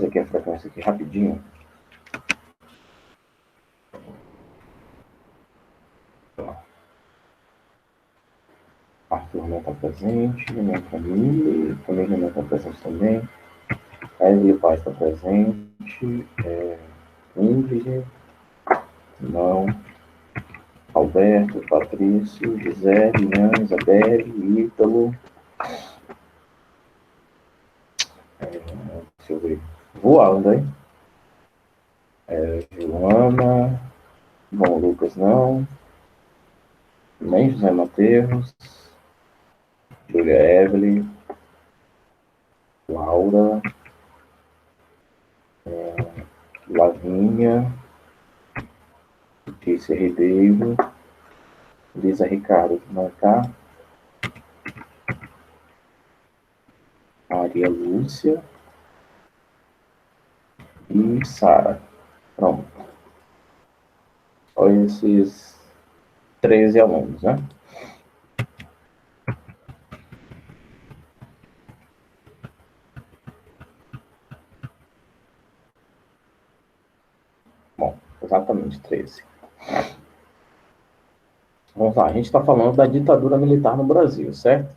fazer aqui a frequência aqui rapidinho. Arthur não está presente, minha família não está presente também. Evelyn Paz está presente. Ingrid, não. Alberto, Patrício, Gisele, Ian, Isabelle, Ítalo. Deixa eu ver. Voando, hein? Joana. Bom, Lucas não. Nem José Mateus. Julia Evelyn. Laura. Lavinha. Letícia Ribeiro. Lisa Ricardo, não está. Maria Lúcia. E Sara. Pronto. Só esses 13 alunos, né? Bom, exatamente 13. Vamos lá, a gente está falando da ditadura militar no Brasil, certo?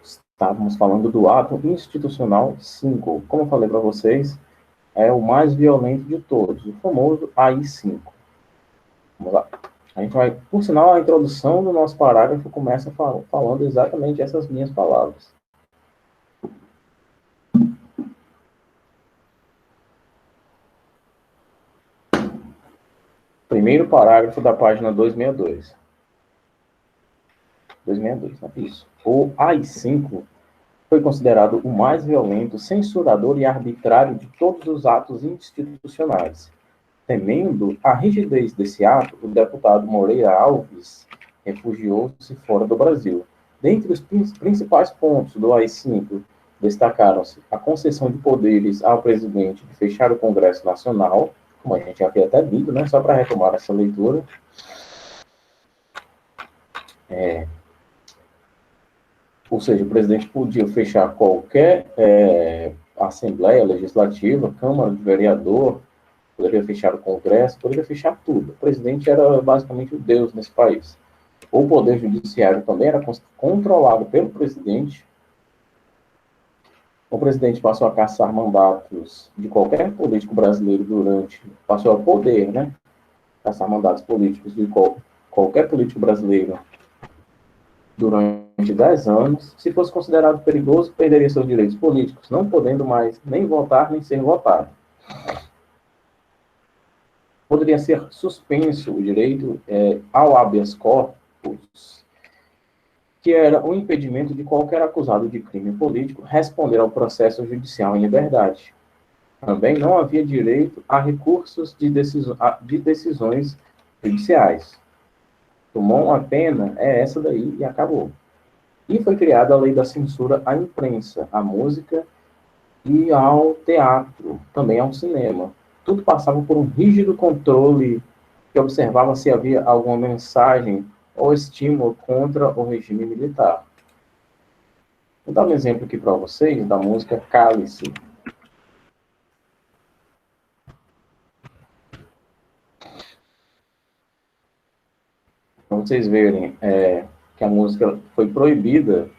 Estávamos falando do ato institucional 5. Como eu falei para vocês, é o mais violento de todos, o famoso AI-5. Vamos lá. A gente vai, por sinal, a introdução do nosso parágrafo começa falando exatamente essas minhas palavras. Primeiro parágrafo da página 262. 262, né? Isso. O AI-5 foi considerado o mais violento, censurador e arbitrário de todos os atos institucionais. Temendo a rigidez desse ato, o deputado Moreira Alves refugiou-se fora do Brasil. Dentre os principais pontos do AI-5, destacaram-se a concessão de poderes ao presidente de fechar o Congresso Nacional, como a gente havia até dito, né? Só para retomar essa leitura. Ou seja, o presidente podia fechar qualquer Assembleia Legislativa, Câmara de Vereador, poderia fechar o Congresso, poderia fechar tudo. O presidente era basicamente o Deus nesse país. O Poder Judiciário também era controlado pelo presidente. O presidente passou a caçar mandatos de qualquer político brasileiro passou a poder, né? Caçar mandatos políticos de qualquer político brasileiro durante 10 anos. Se fosse considerado perigoso, perderia seus direitos políticos, não podendo mais nem votar, nem ser votado. Poderia ser suspenso o direito ao habeas corpus, que era o impedimento de qualquer acusado de crime político responder ao processo judicial em liberdade. Também não havia direito a recursos de decisões judiciais. Tomou uma pena, essa daí, e acabou. E foi criada a lei da censura à imprensa, à música e ao teatro, também ao cinema. Tudo passava por um rígido controle que observava se havia alguma mensagem ou estímulo contra o regime militar. Vou dar um exemplo aqui para vocês da música Cálice. Para vocês verem que a música foi proibida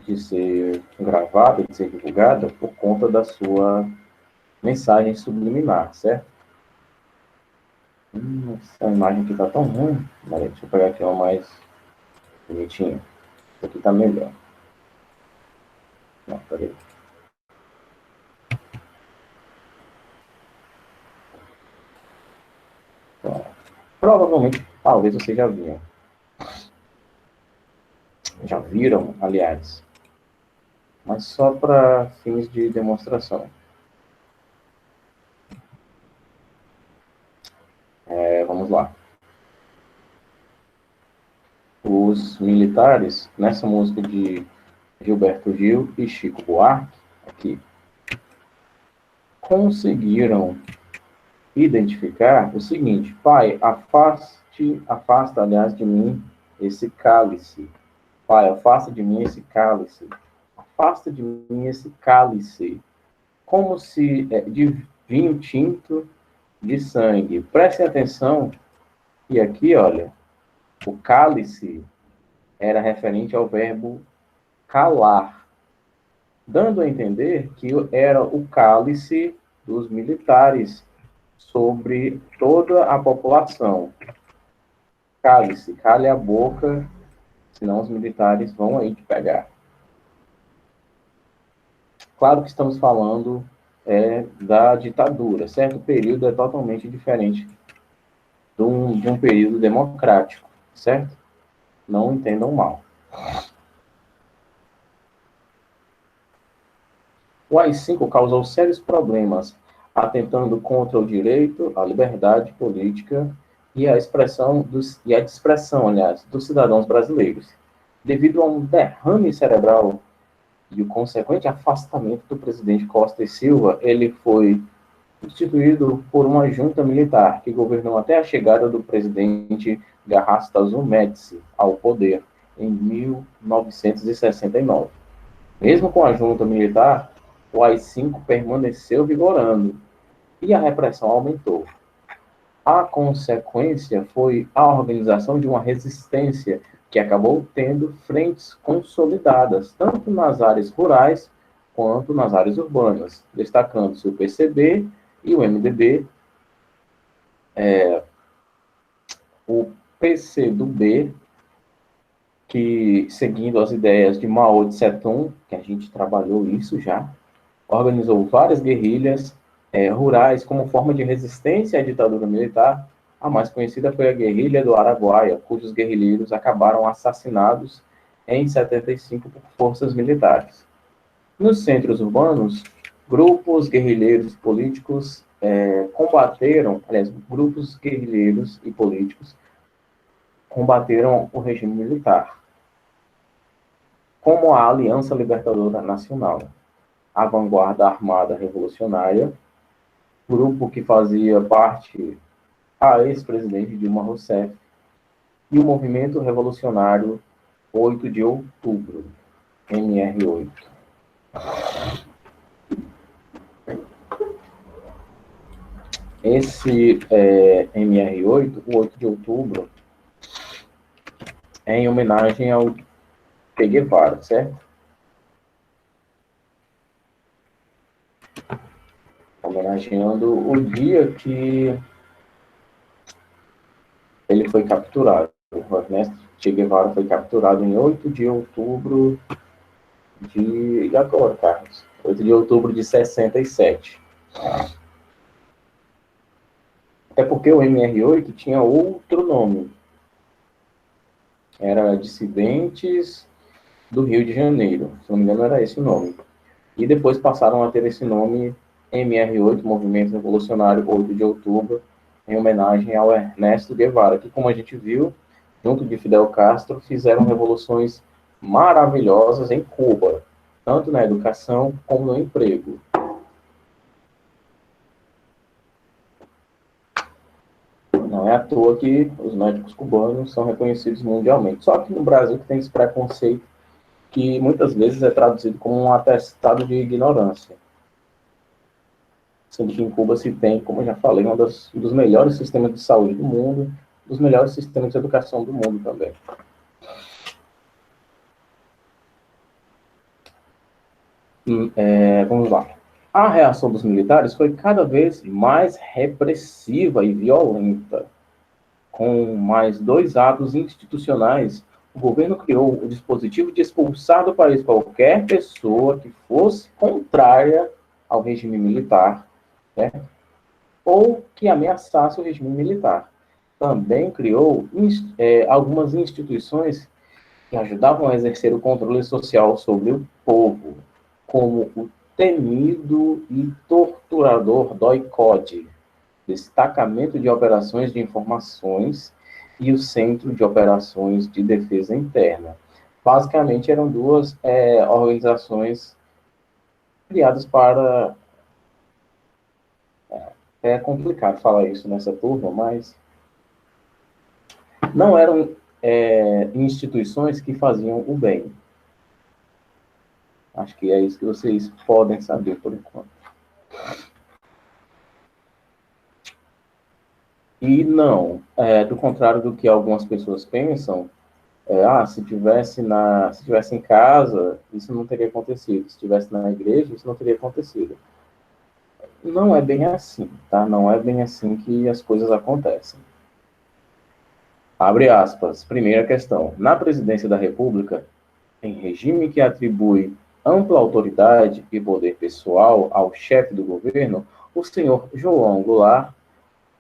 de ser gravada, de ser divulgada, por conta da sua mensagem subliminar, certo? Essa imagem aqui tá tão ruim. Deixa eu pegar aqui uma mais bonitinha. Essa aqui tá melhor. Não, peraí. Então, provavelmente, talvez vocês já viram. Já viram, aliás. Mas só para fins de demonstração. Vamos lá. Os militares, nessa música de Gilberto Gil e Chico Buarque, aqui, conseguiram identificar o seguinte: Pai, afasta, aliás, de mim esse cálice. Pai, afasta de mim esse cálice. Afasta de mim esse cálice. Como se de vinho tinto de sangue. Prestem atenção. E aqui, olha, o cálice era referente ao verbo calar, dando a entender que era o cálice dos militares sobre toda a população. Cálice, cale a boca, senão os militares vão aí te pegar. Claro que estamos falando da ditadura, certo? O período é totalmente diferente de um período democrático, certo? Não entendam mal. O AI-5 causou sérios problemas, atentando contra o direito, a liberdade política e a expressão dos cidadãos brasileiros, devido a um derrame cerebral e o consequente afastamento do presidente Costa e Silva. Ele foi substituído por uma junta militar que governou até a chegada do presidente Garrastazu Médici ao poder em 1969. Mesmo com a junta militar, o AI-5 permaneceu vigorando e a repressão aumentou. A consequência foi a organização de uma resistência que acabou tendo frentes consolidadas, tanto nas áreas rurais quanto nas áreas urbanas, destacando-se o PCB e o MDB. O PCdoB, que, seguindo as ideias de Mao Tse-tung, que a gente trabalhou isso já, organizou várias guerrilhas rurais como forma de resistência à ditadura militar. A mais conhecida foi a guerrilha do Araguaia, cujos guerrilheiros acabaram assassinados em 75 por forças militares. Nos centros urbanos, grupos guerrilheiros políticos grupos guerrilheiros e políticos combateram o regime militar, como a Aliança Libertadora Nacional, a Vanguarda Armada Revolucionária, grupo que fazia parte a ex-presidente Dilma Rousseff, e o Movimento Revolucionário 8 de Outubro, MR8. Esse MR8, o 8 de outubro, é em homenagem ao Che Guevara, certo? Homenageando o dia que ele foi capturado. O Ernesto Che Guevara foi capturado em 8 de outubro de... E agora, Carlos? 8 de outubro de 67. Até porque o MR8 tinha outro nome. Era Dissidentes do Rio de Janeiro. Se não me engano, era esse o nome. E depois passaram a ter esse nome MR8, Movimento Revolucionário 8 de Outubro, em homenagem ao Ernesto Guevara, que, como a gente viu, junto de Fidel Castro, fizeram revoluções maravilhosas em Cuba, tanto na educação como no emprego. Não é à toa que os médicos cubanos são reconhecidos mundialmente. Só que no Brasil que tem esse preconceito que muitas vezes é traduzido como um atestado de ignorância. Sendo que em Cuba se tem, como eu já falei, um dos melhores sistemas de saúde do mundo, dos melhores sistemas de educação do mundo também. Vamos lá. A reação dos militares foi cada vez mais repressiva e violenta. Com mais 2 atos institucionais, o governo criou o dispositivo de expulsar do país qualquer pessoa que fosse contrária ao regime militar, né, ou que ameaçasse o regime militar. Também criou algumas instituições que ajudavam a exercer o controle social sobre o povo, como o temido e torturador DOI-CODE, Destacamento de Operações de Informações, e o Centro de Operações de Defesa Interna. Basicamente, eram 2 organizações criadas para... É complicado falar isso nessa turma, mas não eram instituições que faziam o bem. Acho que é isso que vocês podem saber por enquanto. E não, do contrário do que algumas pessoas pensam, se tivesse em casa, isso não teria acontecido. Se estivesse na igreja, isso não teria acontecido. Não é bem assim, tá? Não é bem assim que as coisas acontecem. Abre aspas. Primeira questão. Na presidência da República, em regime que atribui ampla autoridade e poder pessoal ao chefe do governo, o senhor João Goulart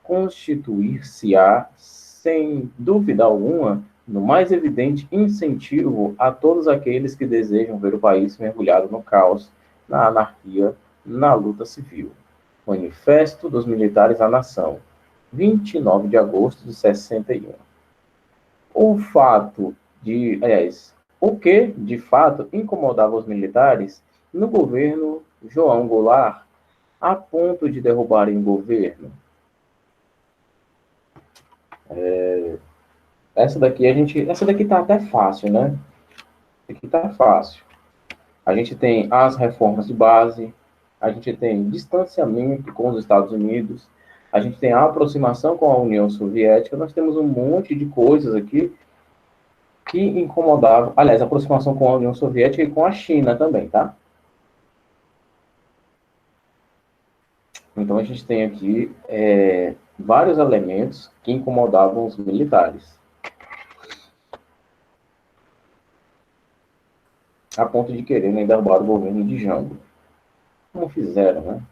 constituir-se-á, sem dúvida alguma, no mais evidente incentivo a todos aqueles que desejam ver o país mergulhado no caos, na anarquia, na luta civil. Manifesto dos Militares à Nação, 29 de agosto de 61. O fato o que, de fato, incomodava os militares no governo João Goulart, a ponto de derrubarem o governo? Essa daqui tá até fácil, né? Essa aqui tá fácil. A gente tem as reformas de base, a gente tem distanciamento com os Estados Unidos, a gente tem a aproximação com a União Soviética, nós temos um monte de coisas aqui que incomodavam, aliás, a aproximação com a União Soviética e com a China também, tá? Então a gente tem aqui vários elementos que incomodavam os militares, a ponto de quererem derrubar o governo de Jango. Como fizeram, né?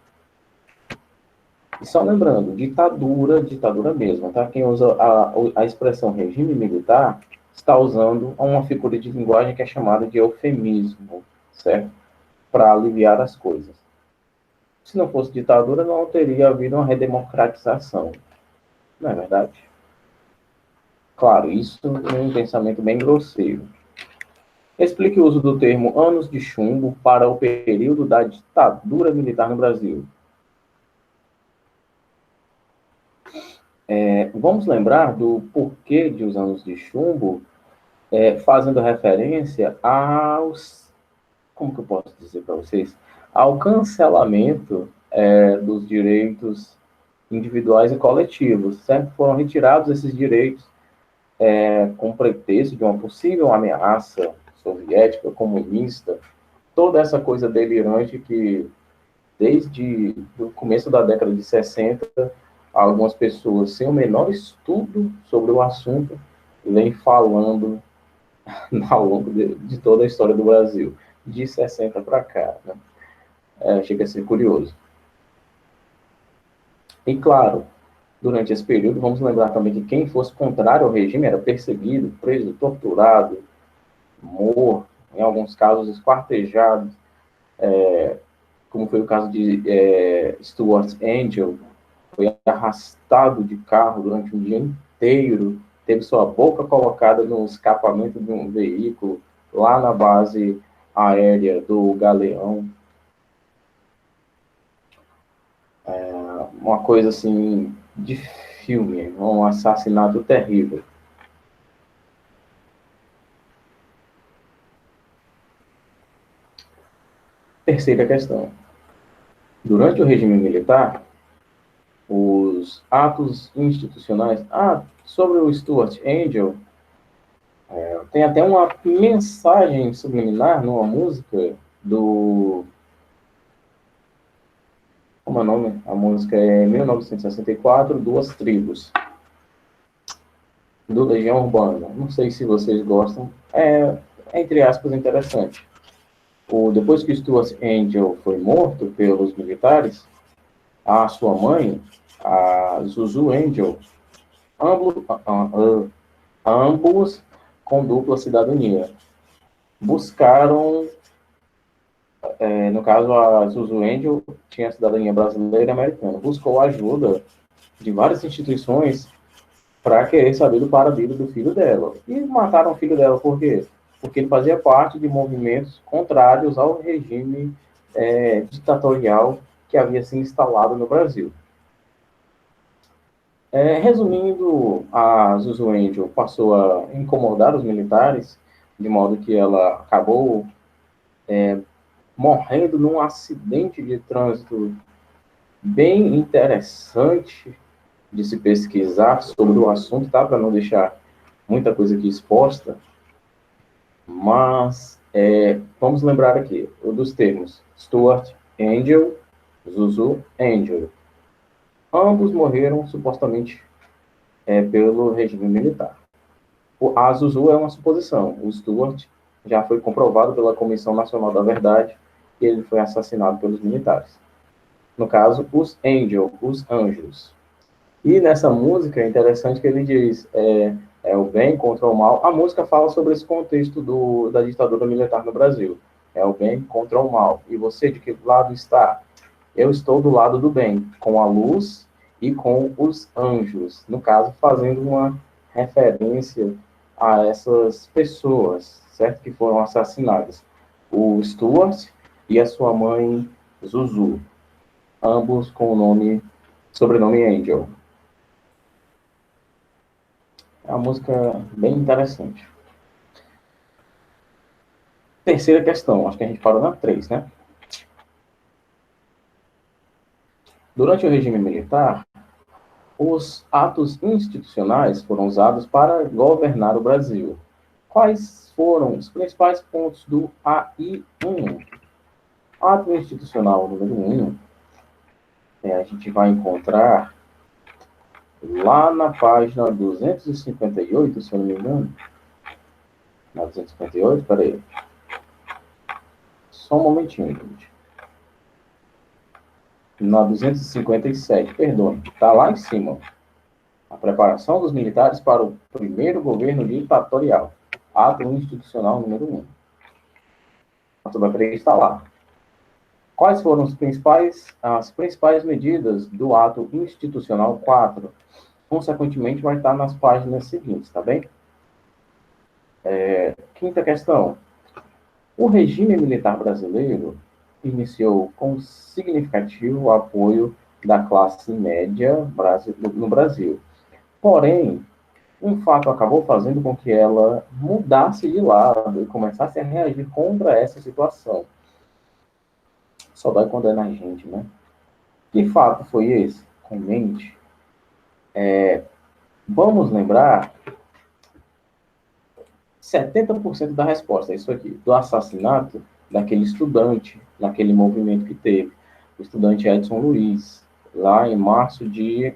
E só lembrando, ditadura mesmo, tá? Quem usa a expressão regime militar está usando uma figura de linguagem que é chamada de eufemismo, certo? Para aliviar as coisas. Se não fosse ditadura, não teria havido uma redemocratização. Não é verdade? Claro, isso é um pensamento bem grosseiro. Explique o uso do termo anos de chumbo para o período da ditadura militar no Brasil. Vamos lembrar do porquê de os anos de chumbo, fazendo referência aos, como que eu posso dizer para vocês, ao cancelamento dos direitos individuais e coletivos, certo? Foram retirados esses direitos com pretexto de uma possível ameaça soviética, comunista, toda essa coisa delirante que, desde o começo da década de 60, algumas pessoas sem o menor estudo sobre o assunto vêm falando ao longo de toda a história do Brasil, de 60 para cá. Né? Chega a ser curioso. E, claro, durante esse período, vamos lembrar também que quem fosse contrário ao regime era perseguido, preso, torturado, morto, em alguns casos esquartejado, como foi o caso de Stuart Angel, foi arrastado de carro durante um dia inteiro, teve sua boca colocada no escapamento de um veículo lá na base aérea do Galeão. Uma coisa assim de filme, um assassinato terrível. Terceira questão. Durante o regime militar, os atos institucionais... sobre o Stuart Angel, tem até uma mensagem subliminar numa música do... Como é o nome? A música é 1964, Duas Tribos, do Legião Urbana. Não sei se vocês gostam. Entre aspas, interessante. Depois que Stuart Angel foi morto pelos militares, a sua mãe, a Zuzu Angel, ambos com dupla cidadania, buscaram, no caso a Zuzu Angel tinha cidadania brasileira e americana, buscou ajuda de várias instituições para querer saber do paradeiro do filho dela. E mataram o filho dela por quê? Porque ele fazia parte de movimentos contrários ao regime ditatorial que havia se instalado no Brasil. Resumindo, a Zuzu Angel passou a incomodar os militares, de modo que ela acabou morrendo num acidente de trânsito bem interessante de se pesquisar sobre o assunto, tá? Para não deixar muita coisa aqui exposta, mas vamos lembrar aqui dos termos Stuart Angel, Zuzu Angel. Ambos morreram supostamente pelo regime militar. A Zuzu é uma suposição. O Stuart já foi comprovado pela Comissão Nacional da Verdade que ele foi assassinado pelos militares. No caso, os Angel, os anjos. E nessa música é interessante que ele diz o bem contra o mal. A música fala sobre esse contexto da ditadura militar no Brasil. É o bem contra o mal. E você de que lado está? Eu estou do lado do bem, com a luz e com os anjos. No caso, fazendo uma referência a essas pessoas, certo? Que foram assassinadas. O Stuart e a sua mãe Zuzu. Ambos com o sobrenome Angel. É uma música bem interessante. Terceira questão, acho que a gente parou na 3, né? Durante o regime militar, os atos institucionais foram usados para governar o Brasil. Quais foram os principais pontos do AI-1? Ato institucional número 1, a gente vai encontrar lá na página 258, se eu não me engano. Na 258, peraí. Só um momentinho, gente. Na 257, perdoe. Está lá em cima. A preparação dos militares para o primeiro governo ditatorial. Ato institucional número 1. A turma 3 está lá. Quais foram as principais medidas do ato institucional 4? Consequentemente, vai estar nas páginas seguintes, tá bem? Quinta questão. O regime militar brasileiro iniciou com significativo apoio da classe média no Brasil. Porém, um fato acabou fazendo com que ela mudasse de lado e começasse a reagir contra essa situação. Só dói quando é na gente, né? Que fato foi esse? Comente. Vamos lembrar 70% da resposta, é isso aqui, do assassinato daquele estudante, naquele movimento que teve, o estudante Edson Luiz, lá em março de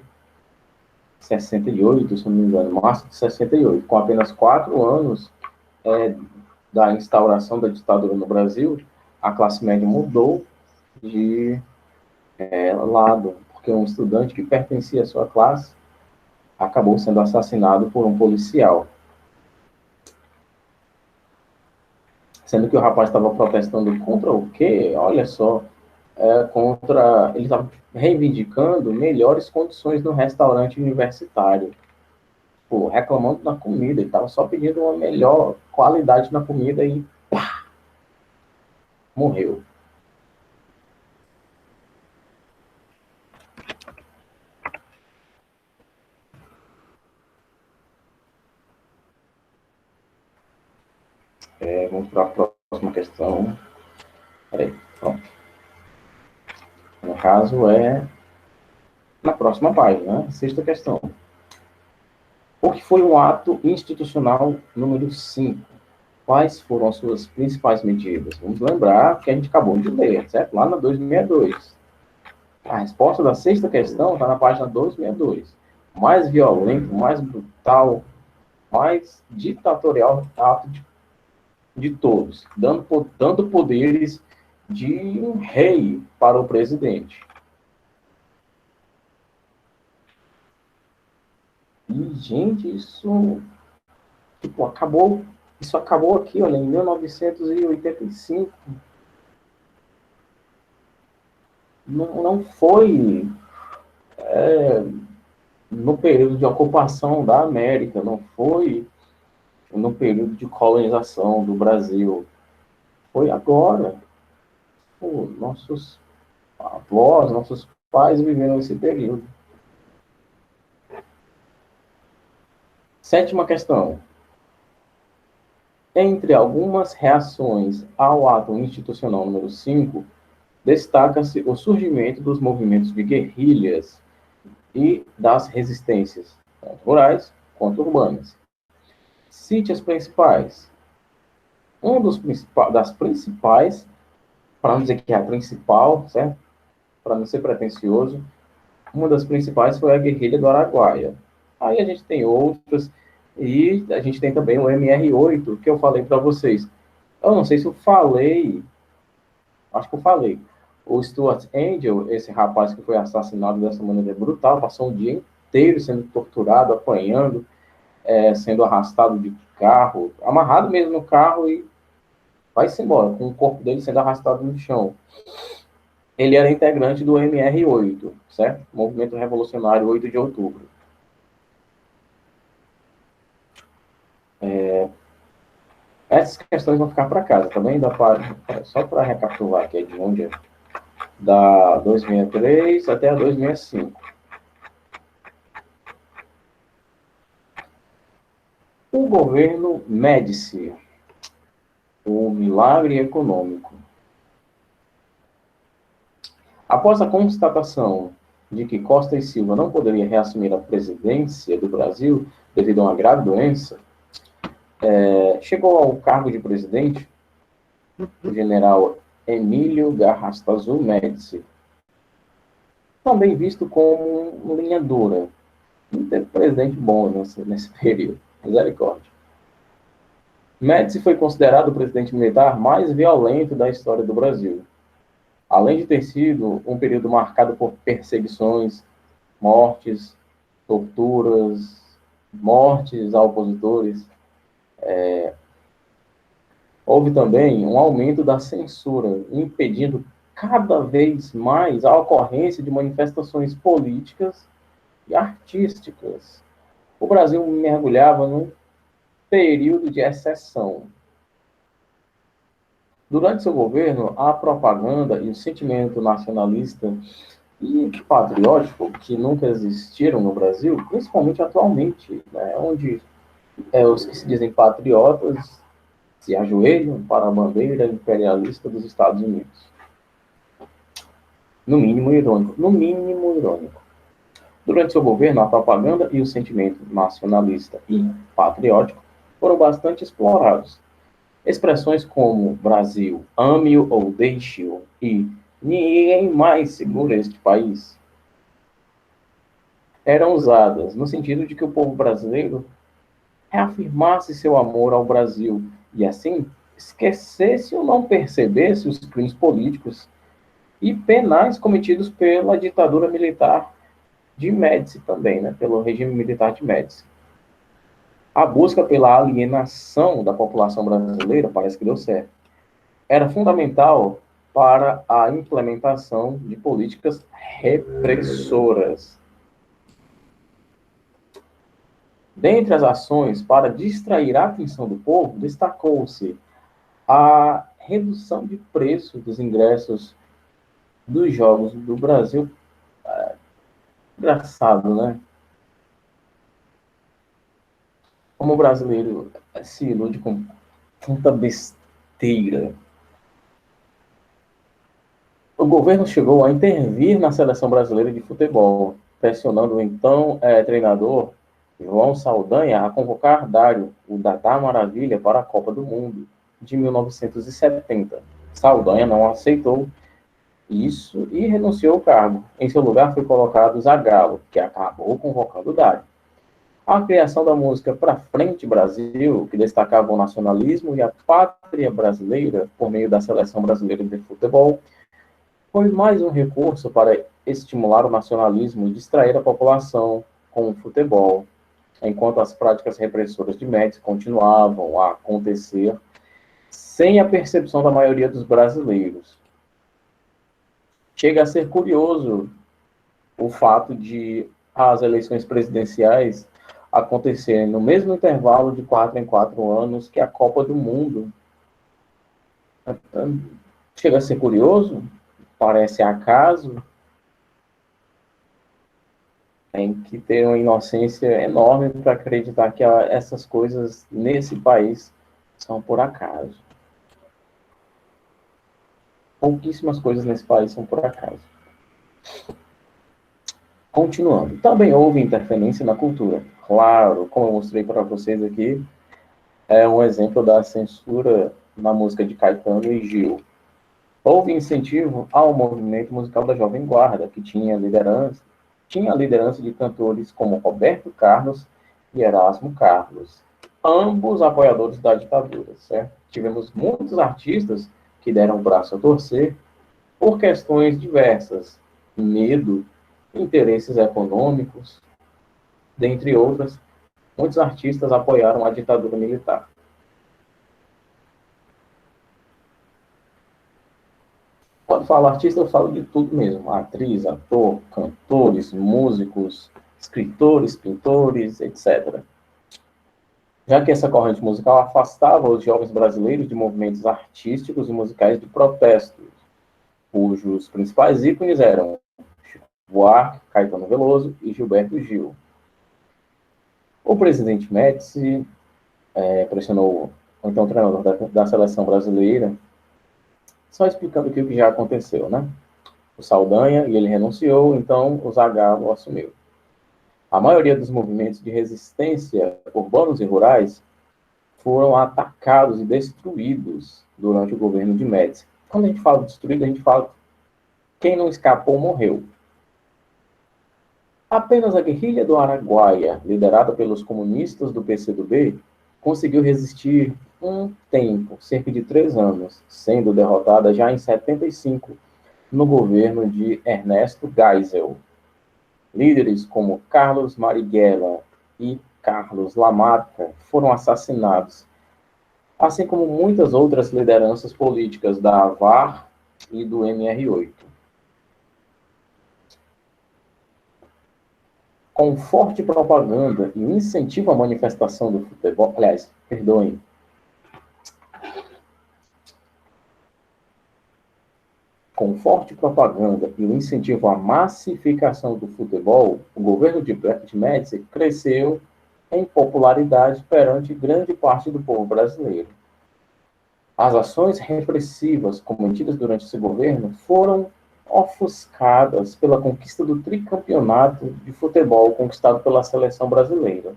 68, se não me engano, março de 68, com apenas 4 anos da instauração da ditadura no Brasil, a classe média mudou de lado, porque um estudante que pertencia à sua classe acabou sendo assassinado por um policial. Sendo que o rapaz estava protestando contra o quê? Olha só, ele estava reivindicando melhores condições no restaurante universitário. Pô, reclamando da comida, ele estava só pedindo uma melhor qualidade na comida e pá, morreu. Vamos para a próxima questão. Peraí, pronto. No caso, na próxima página, né? Sexta questão. O que foi um ato institucional número 5? Quais foram as suas principais medidas? Vamos lembrar que a gente acabou de ler, certo? Lá na 262. A resposta da sexta questão está na página 262. Mais violento, mais brutal, mais ditatorial ato de todos, dando poderes de um rei para o presidente. E, gente, isso acabou. Isso acabou aqui, olha, em 1985. Não foi no período de ocupação da América, não foi no período de colonização do Brasil. Foi agora. Pô, nossos avós, nossos pais viveram esse período. Sétima questão. Entre algumas reações ao ato institucional número 5, destaca-se o surgimento dos movimentos de guerrilhas e das resistências, tanto rurais quanto urbanas. Cite as principais. Das principais, para não dizer que é a principal, certo? Para não ser pretensioso, uma das principais foi a guerrilha do Araguaia. Aí a gente tem outras, e a gente tem também o MR8, que eu falei para vocês. Eu não sei se eu falei, acho que eu falei. O Stuart Angel, esse rapaz que foi assassinado dessa maneira brutal, passou um dia inteiro sendo torturado, apanhando, sendo arrastado de carro, amarrado mesmo no carro e vai-se embora, com o corpo dele sendo arrastado no chão. Ele era integrante do MR8, certo? Movimento Revolucionário 8 de Outubro. Essas questões vão ficar para casa, também dá para, só para recapitular aqui de onde é, da 263 até a 265. O governo Médici, o milagre econômico. Após a constatação de que Costa e Silva não poderia reassumir a presidência do Brasil devido a uma grave doença, chegou ao cargo de presidente o general Emílio Garrastazu Médici, também visto como um linha dura. Não teve presidente bom nesse período. Misericórdia. Médici foi considerado o presidente militar mais violento da história do Brasil. Além de ter sido um período marcado por perseguições, mortes, torturas, mortes a opositores, houve também um aumento da censura, impedindo cada vez mais a ocorrência de manifestações políticas e artísticas. O Brasil mergulhava num período de exceção. Durante seu governo, a propaganda e o sentimento nacionalista e patriótico que nunca existiram no Brasil, principalmente atualmente, né, onde os que se dizem patriotas se ajoelham para a bandeira imperialista dos Estados Unidos. No mínimo irônico. No mínimo irônico. Durante seu governo, a propaganda e o sentimento nacionalista e patriótico foram bastante explorados. Expressões como Brasil, ame-o ou deixe-o e ninguém mais segura este país eram usadas no sentido de que o povo brasileiro reafirmasse seu amor ao Brasil e, assim, esquecesse ou não percebesse os crimes políticos e penais cometidos pela ditadura militar de Médici também, né, pelo regime militar de Médici. A busca pela alienação da população brasileira parece que deu certo. Era fundamental para a implementação de políticas repressoras. Dentre as ações para distrair a atenção do povo, destacou-se a redução de preço dos ingressos dos Jogos do Brasil. Engraçado, né? Como o brasileiro se ilude com tanta besteira. O governo chegou a intervir na seleção brasileira de futebol, pressionando o então treinador João Saldanha a convocar Dário, o Dadá Maravilha, para a Copa do Mundo de 1970. Saldanha não aceitou isso e renunciou ao cargo. Em seu lugar foi colocado Zagallo, que acabou convocando Dário. A criação da música Pra Frente Brasil, que destacava o nacionalismo e a pátria brasileira por meio da Seleção Brasileira de Futebol, foi mais um recurso para estimular o nacionalismo e distrair a população com o futebol, enquanto as práticas repressoras de Médici continuavam a acontecer sem a percepção da maioria dos brasileiros. Chega a ser curioso o fato de as eleições presidenciais acontecerem no mesmo intervalo de 4 em 4 anos que a Copa do Mundo. Chega a ser curioso, parece acaso. Tem que ter uma inocência enorme para acreditar que essas coisas nesse país são por acaso. Pouquíssimas coisas nesse país são por acaso. Continuando, também houve interferência na cultura. Claro, como eu mostrei para vocês aqui, é um exemplo da censura na música de Caetano e Gil. Houve incentivo ao movimento musical da Jovem Guarda, que tinha a liderança de cantores como Roberto Carlos e Erasmo Carlos, ambos apoiadores da ditadura, certo? Tivemos muitos artistas que deram o braço a torcer por questões diversas, medo, interesses econômicos, dentre outras. Muitos artistas apoiaram a ditadura militar. Quando falo artista, eu falo de tudo mesmo. Atriz, ator, cantores, músicos, escritores, pintores, etc. Já que essa corrente musical afastava os jovens brasileiros de movimentos artísticos e musicais de protesto, cujos principais ícones eram Chico Buarque, Caetano Veloso e Gilberto Gil. O presidente Médici pressionou o então treinador da seleção brasileira, só explicando aqui o que já aconteceu, né? O Saldanha, e ele renunciou, então o Zagallo assumiu. A maioria dos movimentos de resistência urbanos e rurais foram atacados e destruídos durante o governo de Médici. Quando a gente fala destruído, a gente fala quem não escapou morreu. Apenas a guerrilha do Araguaia, liderada pelos comunistas do PCdoB, conseguiu resistir um tempo, cerca de 3 anos, sendo derrotada já em 75 no governo de Ernesto Geisel. Líderes como Carlos Marighella e Carlos Lamarca foram assassinados, assim como muitas outras lideranças políticas da AVAR e do MR8. Com forte propaganda e incentivo à manifestação do futebol, com forte propaganda e o incentivo à massificação do futebol, o governo de Médici cresceu em popularidade perante grande parte do povo brasileiro. As ações repressivas cometidas durante esse governo foram ofuscadas pela conquista do tricampeonato de futebol conquistado pela seleção brasileira.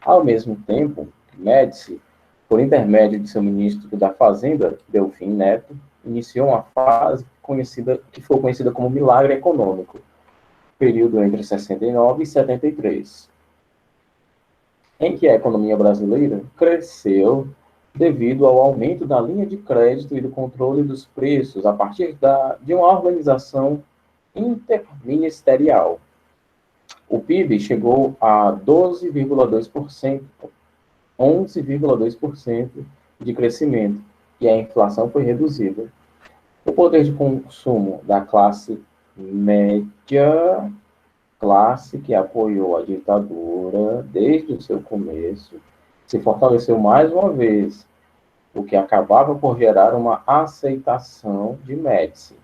Ao mesmo tempo, Médici, por intermédio de seu ministro da Fazenda, Delfim Neto, iniciou uma fase que foi conhecida como milagre econômico, período entre 69 e 73, em que a economia brasileira cresceu devido ao aumento da linha de crédito e do controle dos preços a partir de uma organização interministerial. O PIB chegou a 12,2%, 11,2% de crescimento, e a inflação foi reduzida. O poder de consumo da classe média, classe que apoiou a ditadura desde o seu começo, se fortaleceu mais uma vez, o que acabava por gerar uma aceitação de Médici.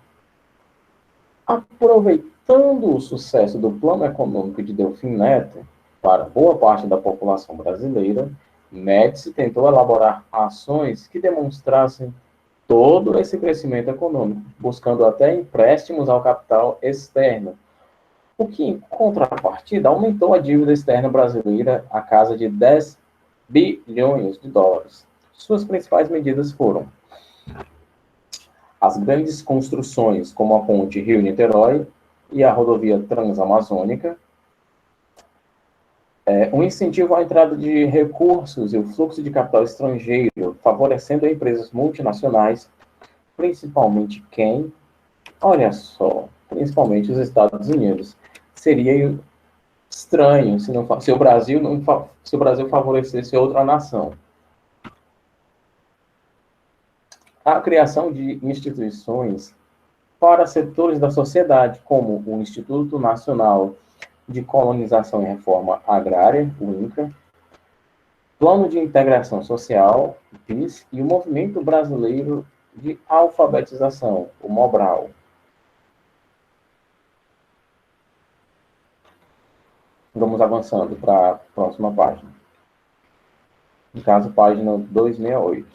Aproveitando o sucesso do plano econômico de Delfim Neto para boa parte da população brasileira, Médici tentou elaborar ações que demonstrassem todo esse crescimento econômico, buscando até empréstimos ao capital externo, o que, em contrapartida, aumentou a dívida externa brasileira a casa de 10 bilhões de dólares. Suas principais medidas foram as grandes construções, como a ponte Rio-Niterói e a rodovia Transamazônica, um incentivo à entrada de recursos e o fluxo de capital estrangeiro, favorecendo empresas multinacionais, principalmente quem? Olha só, principalmente os Estados Unidos. Seria estranho se o Brasil favorecesse outra nação. A criação de instituições para setores da sociedade, como o Instituto Nacional de Colonização e Reforma Agrária, o INCRA, Plano de Integração Social, o PIS, e o Movimento Brasileiro de Alfabetização, o MOBRAL. Vamos avançando para a próxima página. No caso, página 268.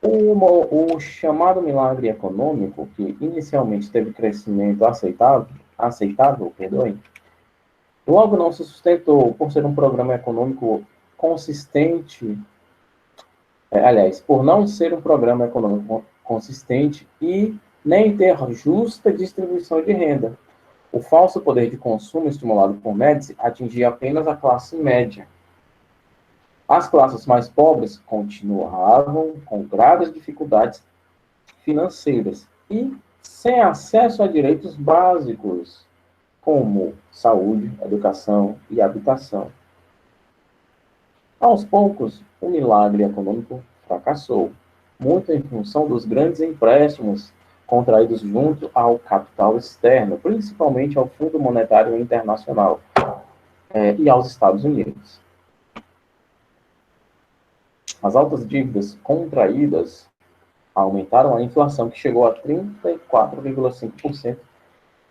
O chamado milagre econômico, que inicialmente teve crescimento aceitável, perdoem, logo não se sustentou por ser um programa econômico consistente, por não ser um programa econômico consistente e nem ter justa distribuição de renda. O falso poder de consumo estimulado por Médici atingia apenas a classe média. As classes mais pobres continuavam com graves dificuldades financeiras e sem acesso a direitos básicos, como saúde, educação e habitação. Aos poucos, o milagre econômico fracassou, muito em função dos grandes empréstimos contraídos junto ao capital externo, principalmente ao Fundo Monetário Internacional e aos Estados Unidos. As altas dívidas contraídas aumentaram a inflação, que chegou a 34,5%,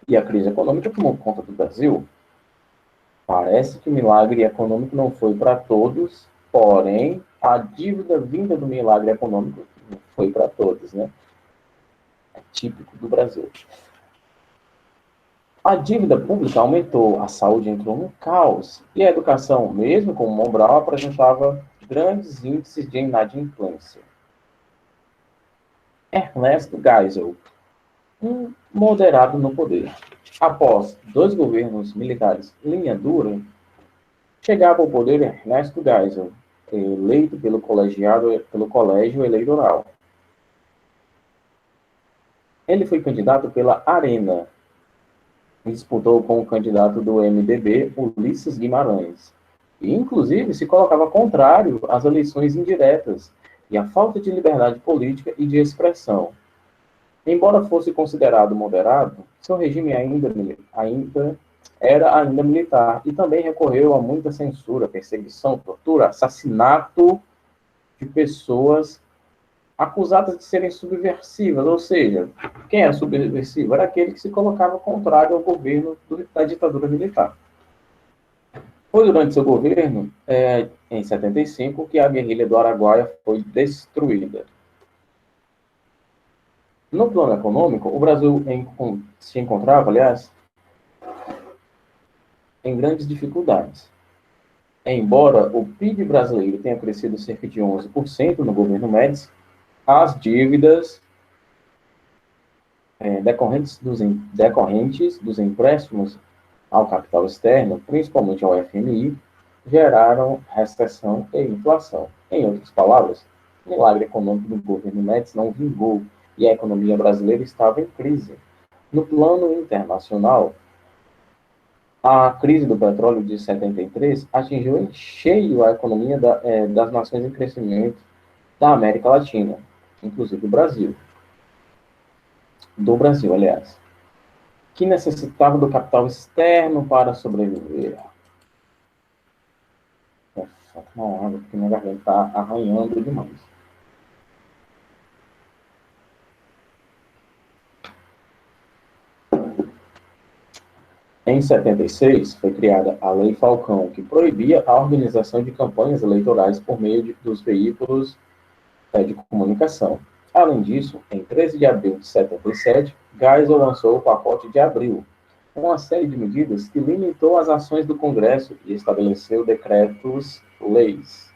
e a crise econômica tomou conta do Brasil. Parece que o milagre econômico não foi para todos, porém, a dívida vinda do milagre econômico foi para todos, né? É típico do Brasil. A dívida pública aumentou, a saúde entrou no caos, e a educação, mesmo com mão brava, apresentava grandes índices de inadimplência. Ernesto Geisel, um moderado no poder. Após 2 governos militares linha dura, chegava ao poder Ernesto Geisel, eleito pelo colégio eleitoral. Ele foi candidato pela Arena e disputou com o candidato do MDB, Ulisses Guimarães. E, inclusive, se colocava contrário às eleições indiretas e à falta de liberdade política e de expressão. Embora fosse considerado moderado, seu regime era ainda militar e também recorreu a muita censura, perseguição, tortura, assassinato de pessoas acusadas de serem subversivas. Ou seja, quem era subversivo? Era aquele que se colocava contrário ao governo da ditadura militar. Foi durante seu governo, em 75, que a guerrilha do Araguaia foi destruída. No plano econômico, o Brasil se encontrava, aliás, em grandes dificuldades. Embora o PIB brasileiro tenha crescido cerca de 11% no governo Médici, as dívidas decorrentes dos empréstimos ao capital externo, principalmente ao FMI, geraram recessão e inflação. Em outras palavras, o milagre econômico do governo Médici não vingou e a economia brasileira estava em crise. No plano internacional, a crise do petróleo de 73 atingiu em cheio a economia das nações em crescimento da América Latina, inclusive do Brasil, aliás, que necessitava do capital externo para sobreviver. Só tomar água, porque minha garganta está arranhando demais. Em 76, foi criada a Lei Falcão, que proibia a organização de campanhas eleitorais por meio dos veículos de comunicação. Além disso, em 13 de abril de 77, Geisel lançou o Pacote de Abril, uma série de medidas que limitou as ações do Congresso e estabeleceu decretos-leis.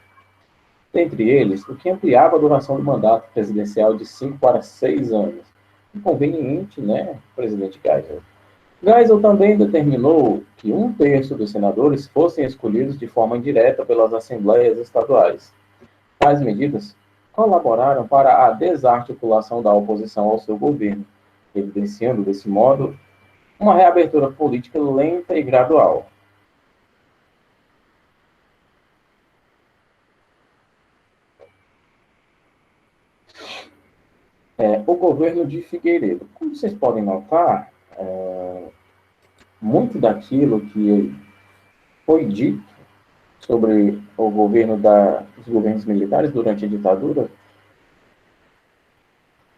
Dentre eles, o que ampliava a duração do mandato presidencial de 5 para 6 anos. Inconveniente, né, presidente Geisel? Geisel também determinou que 1/3 dos senadores fossem escolhidos de forma indireta pelas assembleias estaduais. Tais medidas colaboraram para a desarticulação da oposição ao seu governo, evidenciando, desse modo, uma reabertura política lenta e gradual. O governo de Figueiredo. Como vocês podem notar, muito daquilo que foi dito sobre o governo dos governos militares durante a ditadura,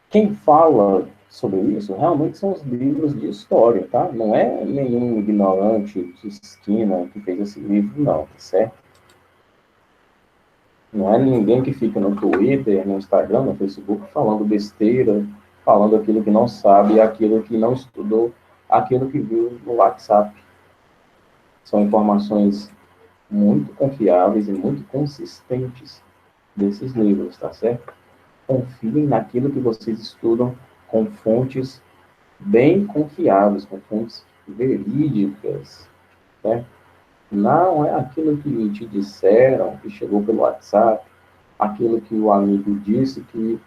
quem fala sobre isso, realmente são os livros de história, tá? Não é nenhum ignorante de esquina que fez esse livro, não, tá certo? Não é ninguém que fica no Twitter, no Instagram, no Facebook, falando besteira, falando aquilo que não sabe, aquilo que não estudou, aquilo que viu no WhatsApp. São informações muito confiáveis e muito consistentes desses livros, tá certo? Confiem naquilo que vocês estudam com fontes bem confiáveis, com fontes verídicas, né? Não é aquilo que te disseram, que chegou pelo WhatsApp, aquilo que o amigo disse que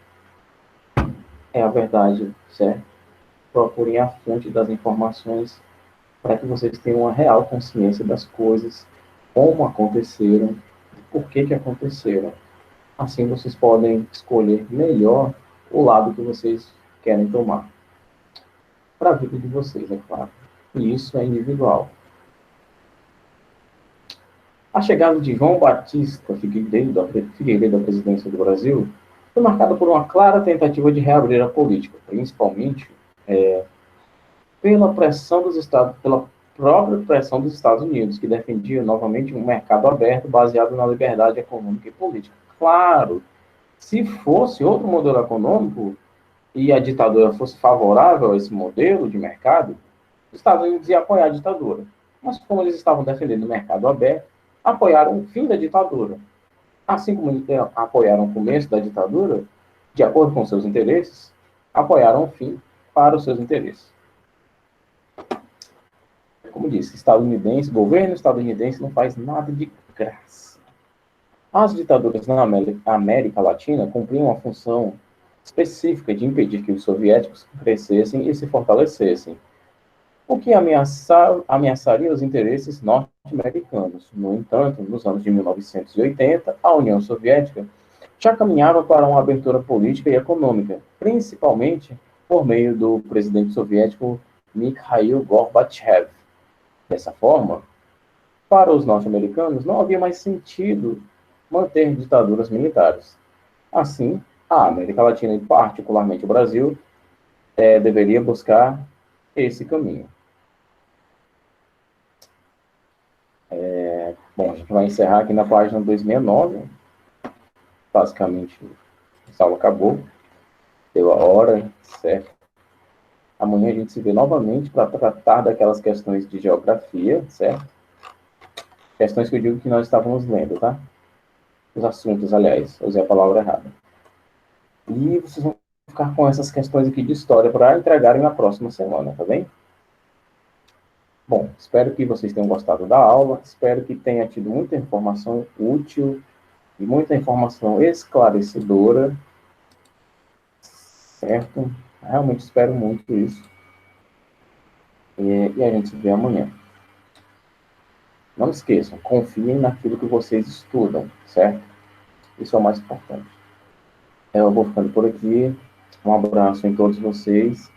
é a verdade, certo? Procurem a fonte das informações para que vocês tenham uma real consciência das coisas, como aconteceram, por que aconteceram. Assim vocês podem escolher melhor o lado que vocês querem tomar. Para a vida de vocês, é claro. E isso é individual. A chegada de João Batista Figueiredo à presidência do Brasil foi marcada por uma clara tentativa de reabrir a política, principalmente pela pressão dos Estados, pela própria pressão dos Estados Unidos, que defendia novamente um mercado aberto baseado na liberdade econômica e política. Claro, se fosse outro modelo econômico e a ditadura fosse favorável a esse modelo de mercado, os Estados Unidos iam apoiar a ditadura. Mas como eles estavam defendendo o mercado aberto, apoiaram o fim da ditadura. Assim como eles apoiaram o começo da ditadura, de acordo com seus interesses, apoiaram o fim para os seus interesses. Como disse, governo estadunidense não faz nada de graça. As ditaduras na América Latina cumpriam uma função específica de impedir que os soviéticos crescessem e se fortalecessem, o que ameaçaria os interesses norte-americanos. No entanto, nos anos de 1980, a União Soviética já caminhava para uma abertura política e econômica, principalmente por meio do presidente soviético Mikhail Gorbachev. Dessa forma, para os norte-americanos, não havia mais sentido manter ditaduras militares. Assim, a América Latina, e particularmente o Brasil, deveria buscar esse caminho. Bom, a gente vai encerrar aqui na página 269. Basicamente, a aula acabou. Deu a hora, certo? Amanhã a gente se vê novamente para tratar daquelas questões de geografia, certo? Questões que eu digo que nós estávamos lendo, tá? Os assuntos, aliás, eu usei a palavra errada. E vocês vão ficar com essas questões aqui de história para entregarem na próxima semana, tá bem? Bom, espero que vocês tenham gostado da aula, espero que tenha tido muita informação útil e muita informação esclarecedora, certo? Realmente espero muito isso. E a gente se vê amanhã. Não esqueçam, confiem naquilo que vocês estudam, certo? Isso é o mais importante. Eu vou ficando por aqui. Um abraço em todos vocês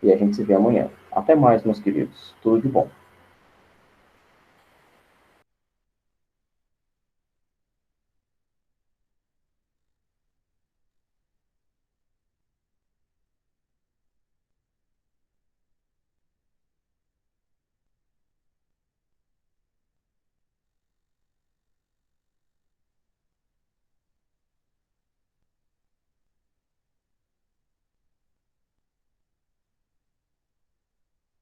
e a gente se vê amanhã. Até mais, meus queridos. Tudo de bom.